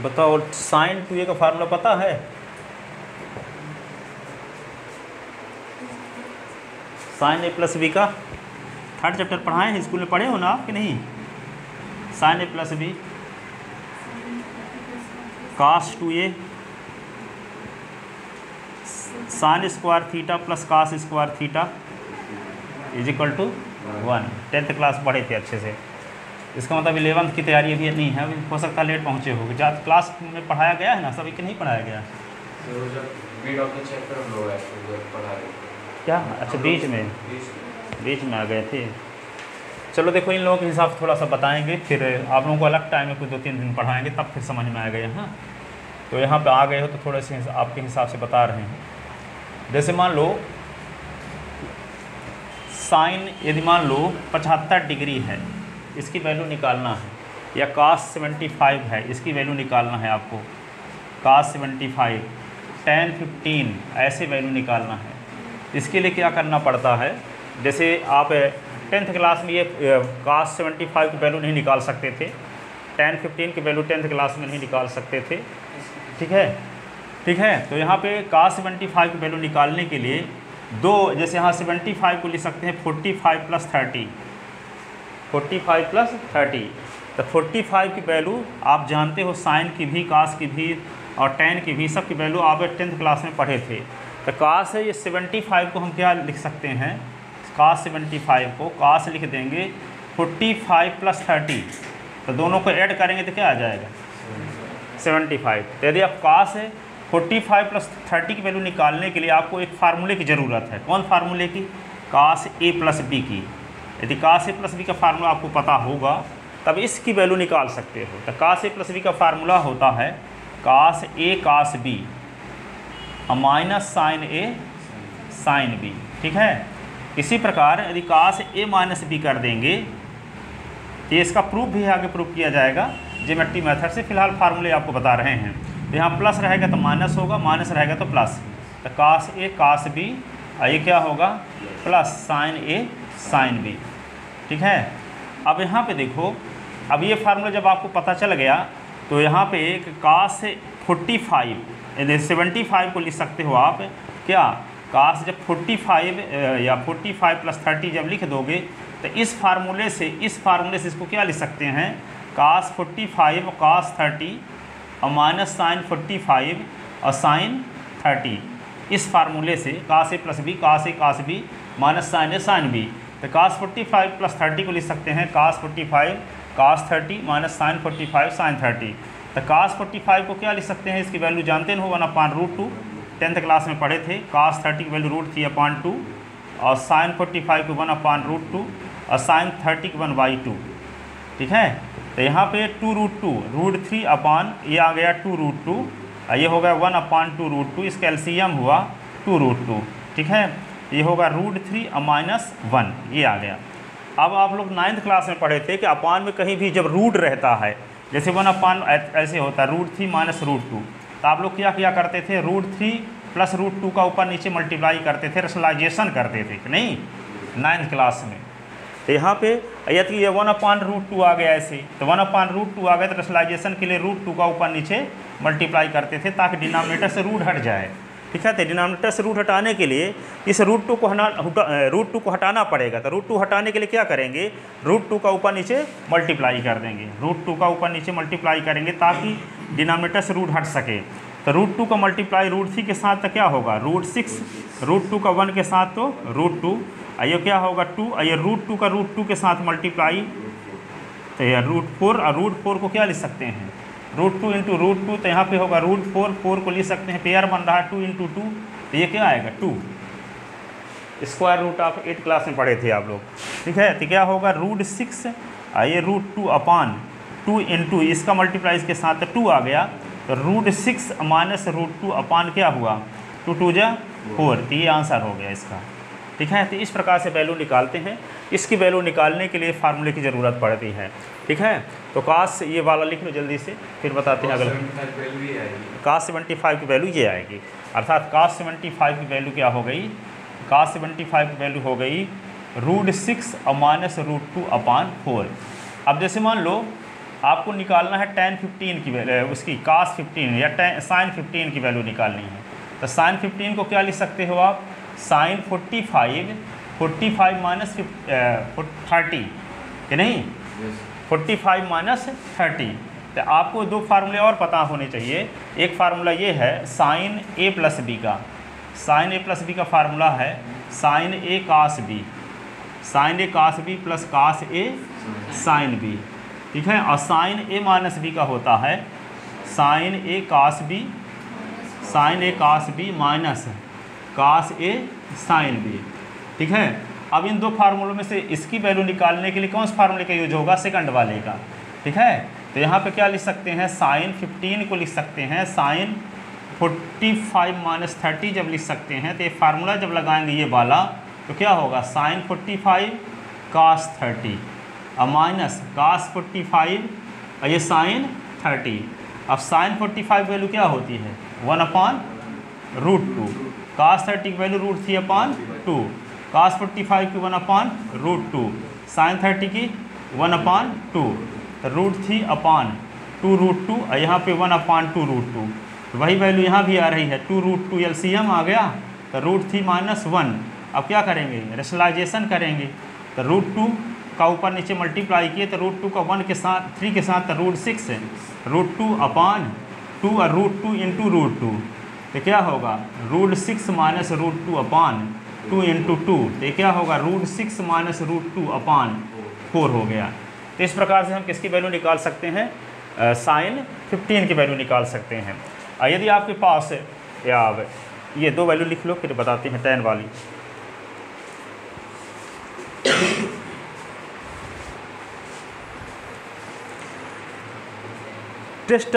बताओ sign 2a का formula पता है? साइन a प्लस बी का थर्ड चैप्टर पढ़ाए हैं, स्कूल में पढ़े हो ना आप कि नहीं? Sine a plus B cos 2a sine square theta plus cos square theta is equal to 1। 10th class पढ़े थे अच्छे से। इसका मतलब 11th की तैयारी अभी नहीं है, अभी हो सकता है लेट पहुँचे हो। ज़्यादा क्लास में पढ़ाया गया है ना, सभी के नहीं पढ़ाया गया क्या? अच्छा बीच में आ गए थे। चलो देखो, इन लोगों के हिसाब से थोड़ा सा बताएंगे, फिर आप लोगों को अलग टाइम में कुछ 2-3 दिन पढ़ाएंगे, तब फिर समझ में आएगा। यहाँ तो यहाँ पे आ गए हो तो थोड़े से आपके हिसाब से बता रहे हैं। जैसे मान लो साइन, यदि मान लो 75 डिग्री है, इसकी वैल्यू निकालना है, या कास 75 है, इसकी वैल्यू निकालना है आपको। कास 75, tan 15 ऐसे वैल्यू निकालना है। इसके लिए क्या करना पड़ता है? जैसे आप 10th क्लास में ये कास 75 की वैल्यू नहीं निकाल सकते थे, tan 15 की वैल्यू 10th क्लास में नहीं निकाल सकते थे। ठीक है। तो यहाँ पे कास 75 की वैल्यू निकालने के लिए जैसे यहाँ 75 को लिख सकते हैं 45 प्लस 30, 45 प्लस 30। तो 45 की वैल्यू आप जानते हो, साइन की भी, कास की भी और tan की भी, सब की वैल्यू आप 10th क्लास में पढ़े थे। तो कास है ये 75 को हम क्या लिख सकते हैं? कास 75 को कास लिख देंगे 45 प्लस 30, तो दोनों को ऐड करेंगे तो क्या आ जाएगा? 75। तो यदि आप कास है 45 प्लस 30 की वैल्यू निकालने के लिए आपको एक फार्मूले की ज़रूरत है। कौन फार्मूले की? कास a प्लस बी की। यदि कास a प्लस बी का फार्मूला आपको पता होगा तब इसकी वैल्यू निकाल सकते हो। तो कास a प्लस बी का फार्मूला होता है cos a cos b minus sine a sine b। ठीक है। इसी प्रकार यदि कास a माइनस b कर देंगे तो इसका प्रूफ भी आगे प्रूफ किया जाएगा ज्योमेट्री मेथड से। फिलहाल फार्मूले आपको बता रहे हैं। तो यहाँ प्लस रहेगा तो माइनस होगा, माइनस रहेगा तो प्लस। तो कास a कास b, ये क्या होगा? Plus sine a sine b। ठीक है। अब यहाँ पे देखो, अब ये फार्मूला जब आपको पता चल गया तो यहाँ पे एक कास 45 यदि 75 को लिख सकते हो आप क्या? कास जब 45 या 45 प्लस 30 जब लिख दोगे तो इस फार्मूले से इसको क्या लिख सकते हैं? कास 45 कास 30 और माइनस साइन 45 और साइन 30। इस फार्मूले से cos a plus B, cos a cos b minus sine a sine b। तो कास 45 प्लस 30 को लिख सकते हैं कास 45 कास 30 माइनस साइन 45 साइन 30। तो कास 45 को क्या लिख सकते हैं? इसकी वैल्यू जानते हो 1/√2, 10th क्लास में पढ़े थे। कास 30 की वैल्यू √3/2 और साइन 45 को 1/√2 और साइन 30 को 1/2। ठीक है। तो यहाँ पे 2√2 √3 अपान ये आ गया 2√2, ये हो गया 1/2√2, इसका एलसीएम हुआ 2√2। ठीक है। ये होगा √3 माइनस 1, ये आ गया। अब आप लोग 9th क्लास में पढ़े थे कि अपान में कहीं भी जब रूट रहता है, जैसे 1 ऐसे होता है √3 माइनस √2, तो आप लोग क्या किया करते थे? √3 प्लस √2 का ऊपर नीचे मल्टीप्लाई करते थे, रेशनलाइजेशन करते थे कि नहीं 9th क्लास में। तो यहाँ पे यदि ये 1/√2 आ गया ऐसे, तो 1/√2 आ गया तो रेशनलाइजेशन के लिए √2 का ऊपर नीचे मल्टीप्लाई करते थे ताकि डिनोमिनेटर से रूट हट जाए। ठीक है। तो डिनोमिनेटर से रूट हटाने के लिए इस √2 को हटाना पड़ेगा। तो √2 हटाने के लिए क्या करेंगे? √2 का ऊपर नीचे मल्टीप्लाई कर देंगे, √2 का ऊपर नीचे मल्टीप्लाई करेंगे ताकि डिनोमिनेटर से रूट हट सके। तो √2 का मल्टीप्लाई √3 के साथ तो क्या होगा? √6, √2 का 1 के साथ तो √2, ये क्या होगा 2, ये √2 का √2 के साथ मल्टीप्लाई तो ये √4, और √4 को क्या लिख सकते हैं? √2 इंटू √2, तो यहाँ पे होगा √4, 4 को लिख सकते हैं, पेयर बन रहा है 2 इंटू 2, तो ये क्या आएगा 2। स्क्वायर रूट आप 8 क्लास में पढ़े थे आप लोग। ठीक है। तो क्या होगा √6, ये √2 अपान 2 इंटू इसका मल्टीप्लाई इसके साथ 2 आ गया, तो √6 माइनस √2 अपान क्या हुआ 2 2 जा 4। तो ये आंसर हो गया इसका। ठीक है। तो इस प्रकार से वैल्यू निकालते हैं। इसकी वैल्यू निकालने के लिए फार्मूले की ज़रूरत पड़ती है। ठीक है। तो कास ये वाला लिख लो जल्दी से, फिर बताते हैं अगला। कास 75 की वैल्यू ये आएगी, अर्थात कास 75 की वैल्यू क्या हो गई? कास 75 की वैल्यू हो गई √6 और माइनस √2/4। अब जैसे मान लो आपको निकालना है tan 15 की वैल्यू, उसकी cos 15 या sin 15 की वैल्यू निकालनी है। तो sin 15 को क्या लिख सकते हो आप, sin 45 माइनस 30, कि नहीं, 45 माइनस 30। तो आपको दो फार्मूले और पता होने चाहिए। एक फार्मूला ये है sin a प्लस बी का, sin a प्लस बी का फार्मूला है sin a cos b, sin a cos b plus cos a sin b, ठीक है। और sin a माइनस b का होता है sin a cos b, sin a cos b minus cos a sin b, ठीक है। अब इन दो फार्मूलों में से इसकी वैल्यू निकालने के लिए कौन से फार्मूले का यूज होगा, सेकंड वाले का, ठीक है। तो यहाँ पे क्या लिख सकते हैं, sin 15 को लिख सकते हैं sin 45 माइनस 30 जब लिख सकते हैं, तो ये फार्मूला जब लगाएंगे ये वाला, तो क्या होगा sin 45 cos 30 और माइनस cos 45 और ये sin 30। अब sin 45 वैल्यू क्या होती है 1/√2, cos 30 की वैल्यू √3/2, cos 45 की 1/√2, sin 30 की 1/2, तो √3/2√2 और यहाँ पे 1/2√2, तो वही वैल्यू यहाँ भी आ रही है 2√2, एलसीएम आ गया तो √3 माइनस 1। अब क्या करेंगे, रेशनलाइजेशन करेंगे, तो √2 का ऊपर नीचे मल्टीप्लाई किए तो √2 का 1 के साथ 3 के साथ तो √6 है, √2/2 और √2 इंटू √2, तो क्या होगा √6 माइनस √2/2 इंटू 2, तो क्या होगा √6 माइनस √2/4 हो गया। तो इस प्रकार से हम किसकी वैल्यू निकाल सकते हैं, sin 15 की वैल्यू निकाल सकते हैं। यदि आपके पास या ये दो वैल्यू लिख लो, फिर बताते हैं tan वाली। टेस्ट